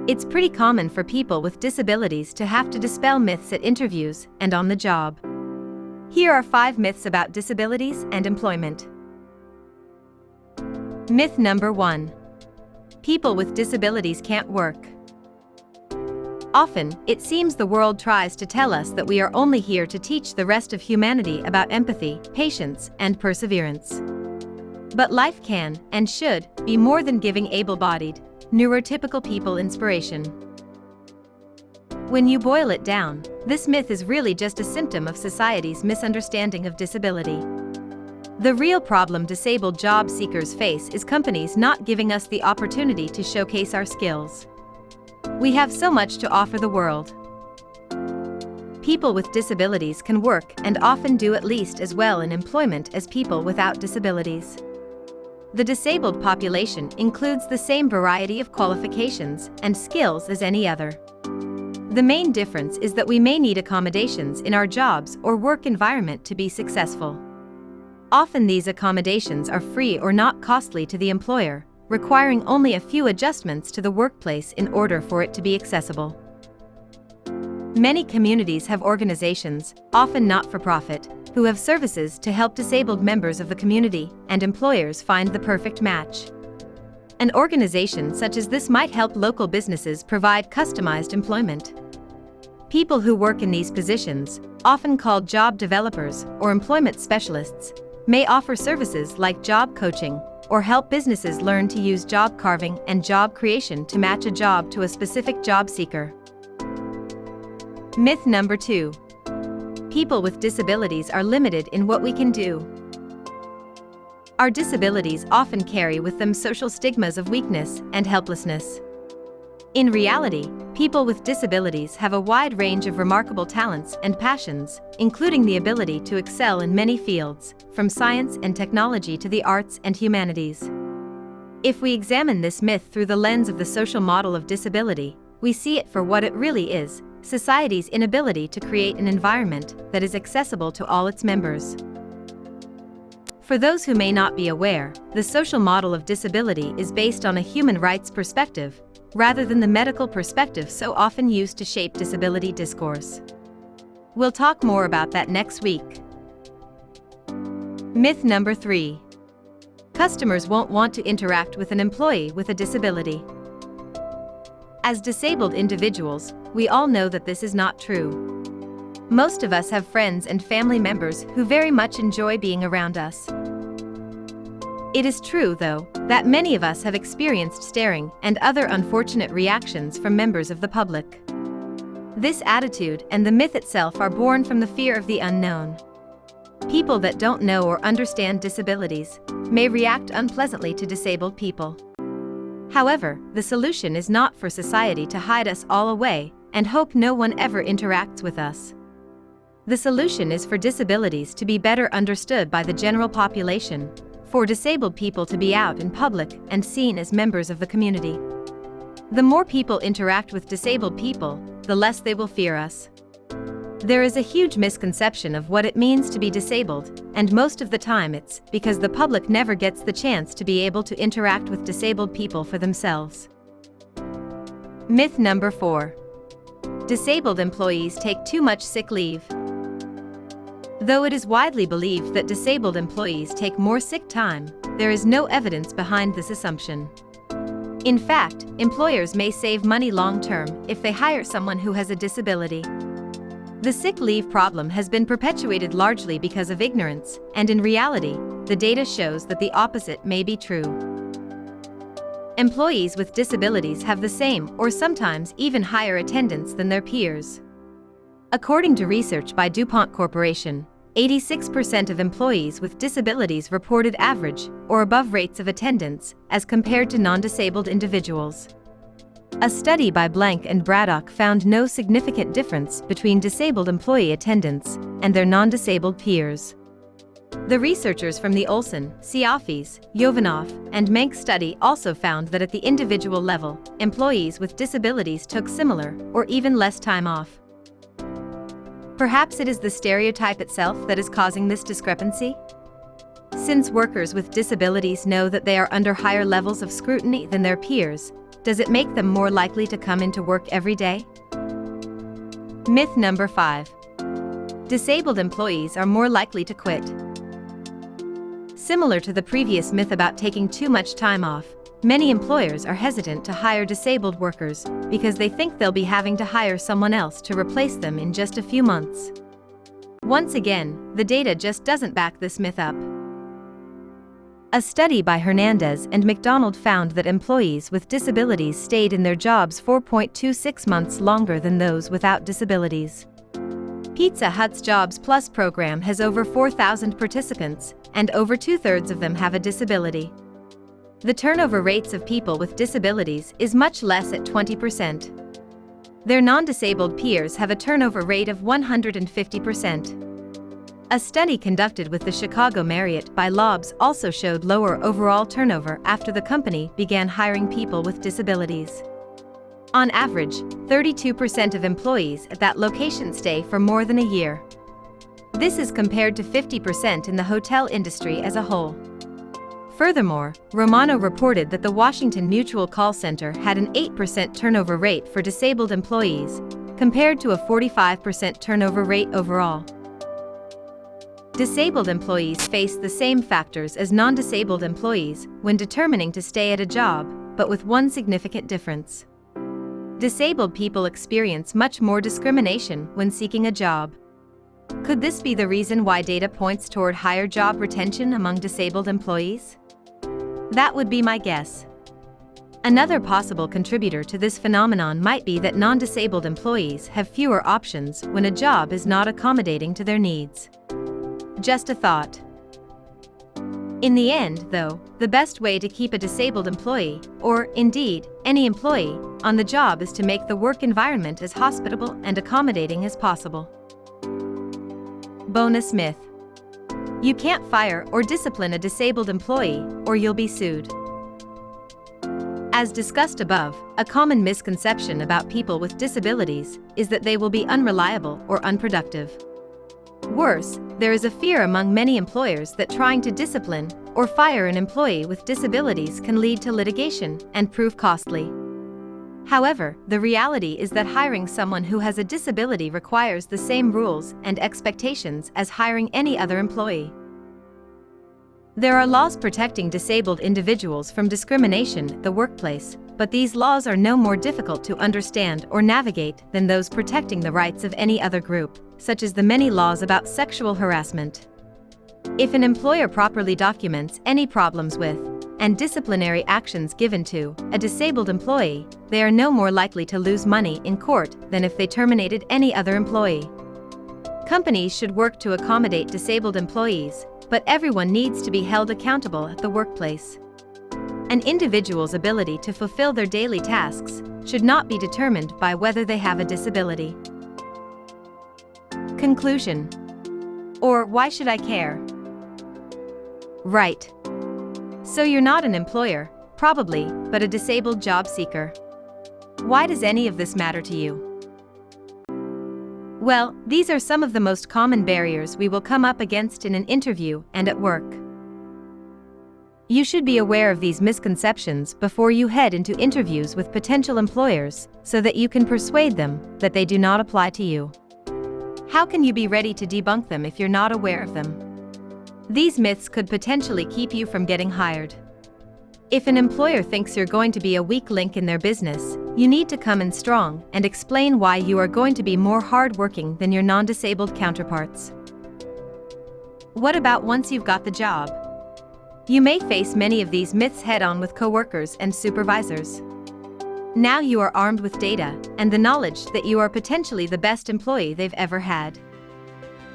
It's pretty common for people with disabilities to have to dispel myths at interviews and on the job. Here are 5 myths about disabilities and employment. Myth number 1. People with disabilities can't work. Often, it seems the world tries to tell us that we are only here to teach the rest of humanity about empathy, patience, and perseverance. But life can, and should, be more than giving able-bodied, neurotypical people inspiration. When you boil it down, this myth is really just a symptom of society's misunderstanding of disability. The real problem disabled job seekers face is companies not giving us the opportunity to showcase our skills. We have so much to offer the world. People with disabilities can work and often do at least as well in employment as people without disabilities. The disabled population includes the same variety of qualifications and skills as any other. The main difference is that we may need accommodations in our jobs or work environment to be successful. Often these accommodations are free or not costly to the employer, requiring only a few adjustments to the workplace in order for it to be accessible. Many communities have organizations, often not-for-profit, who have services to help disabled members of the community, and employers find the perfect match. An organization such as this might help local businesses provide customized employment. People who work in these positions, often called job developers or employment specialists, may offer services like job coaching, or help businesses learn to use job carving and job creation to match a job to a specific job seeker. Myth number 2. People with disabilities are limited in what we can do. Our disabilities often carry with them social stigmas of weakness and helplessness. In reality, people with disabilities have a wide range of remarkable talents and passions, including the ability to excel in many fields, from science and technology to the arts and humanities. If we examine this myth through the lens of the social model of disability, we see it for what it really is: society's inability to create an environment that is accessible to all its members. For those who may not be aware, the social model of disability is based on a human rights perspective, rather than the medical perspective so often used to shape disability discourse. We'll talk more about that next week. Myth number 3. Customers won't want to interact with an employee with a disability. As disabled individuals, we all know that this is not true. Most of us have friends and family members who very much enjoy being around us. It is true, though, that many of us have experienced staring and other unfortunate reactions from members of the public. This attitude and the myth itself are born from the fear of the unknown. People that don't know or understand disabilities may react unpleasantly to disabled people. However, the solution is not for society to hide us all away and hope no one ever interacts with us. The solution is for disabilities to be better understood by the general population, for disabled people to be out in public and seen as members of the community. The more people interact with disabled people, the less they will fear us. There is a huge misconception of what it means to be disabled, and most of the time it's because the public never gets the chance to be able to interact with disabled people for themselves. Myth number 4. Disabled employees take too much sick leave. Though it is widely believed that disabled employees take more sick time, there is no evidence behind this assumption. In fact, employers may save money long-term if they hire someone who has a disability. The sick leave problem has been perpetuated largely because of ignorance, and in reality, the data shows that the opposite may be true. Employees with disabilities have the same or sometimes even higher attendance than their peers. According to research by DuPont Corporation, 86% of employees with disabilities reported average or above rates of attendance as compared to non-disabled individuals. A study by Blank and Braddock found no significant difference between disabled employee attendance and their non-disabled peers. The researchers from the Olson, Siafis, Yovanov, and Menk study also found that at the individual level, employees with disabilities took similar or even less time off. Perhaps it is the stereotype itself that is causing this discrepancy? Since workers with disabilities know that they are under higher levels of scrutiny than their peers, Does it make them more likely to come into work every day? Myth number 5. Disabled employees are more likely to quit. Similar to the previous myth about taking too much time off, many employers are hesitant to hire disabled workers because they think they'll be having to hire someone else to replace them in just a few months. Once again, the data just doesn't back this myth up. A study by Hernandez and McDonald found that employees with disabilities stayed in their jobs 4.26 months longer than those without disabilities. Pizza Hut's Jobs Plus program has over 4,000 participants, and over 2/3 of them have a disability. The turnover rates of people with disabilities is much less at 20%. Their non-disabled peers have a turnover rate of 150%. A study conducted with the Chicago Marriott by Lobbs also showed lower overall turnover after the company began hiring people with disabilities. On average, 32% of employees at that location stay for more than a year. This is compared to 50% in the hotel industry as a whole. Furthermore, Romano reported that the Washington Mutual call center had an 8% turnover rate for disabled employees, compared to a 45% turnover rate overall. Disabled employees face the same factors as non-disabled employees when determining to stay at a job, but with one significant difference. Disabled people experience much more discrimination when seeking a job. Could this be the reason why data points toward higher job retention among disabled employees? That would be my guess. Another possible contributor to this phenomenon might be that non-disabled employees have fewer options when a job is not accommodating to their needs. Just a thought. In the end, though, the best way to keep a disabled employee, or indeed, any employee, on the job is to make the work environment as hospitable and accommodating as possible. Bonus myth. You can't fire or discipline a disabled employee, or you'll be sued. As discussed above, a common misconception about people with disabilities is that they will be unreliable or unproductive. Worse, there is a fear among many employers that trying to discipline or fire an employee with disabilities can lead to litigation and prove costly. However, the reality is that hiring someone who has a disability requires the same rules and expectations as hiring any other employee. There are laws protecting disabled individuals from discrimination at the workplace, but these laws are no more difficult to understand or navigate than those protecting the rights of any other group, such as the many laws about sexual harassment. If an employer properly documents any problems with, and disciplinary actions given to, a disabled employee, they are no more likely to lose money in court than if they terminated any other employee. Companies should work to accommodate disabled employees, but everyone needs to be held accountable at the workplace. An individual's ability to fulfill their daily tasks should not be determined by whether they have a disability. Conclusion. Or why should I care? Right. So you're not an employer, probably, but a disabled job seeker. Why does any of this matter to you? Well, these are some of the most common barriers we will come up against in an interview and at work. You should be aware of these misconceptions before you head into interviews with potential employers so that you can persuade them that they do not apply to you. How can you be ready to debunk them if you're not aware of them? These myths could potentially keep you from getting hired. If an employer thinks you're going to be a weak link in their business, you need to come in strong and explain why you are going to be more hardworking than your non-disabled counterparts. What about once you've got the job? You may face many of these myths head-on with coworkers and supervisors. Now you are armed with data and the knowledge that you are potentially the best employee they've ever had.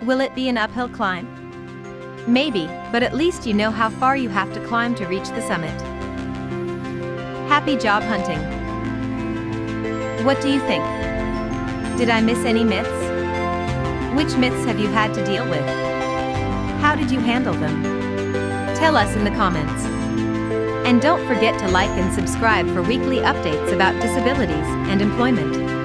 Will it be an uphill climb? Maybe, but at least you know how far you have to climb to reach the summit. Happy job hunting! What do you think? Did I miss any myths? Which myths have you had to deal with? How did you handle them? Tell us in the comments. And don't forget to like and subscribe for weekly updates about disabilities and employment.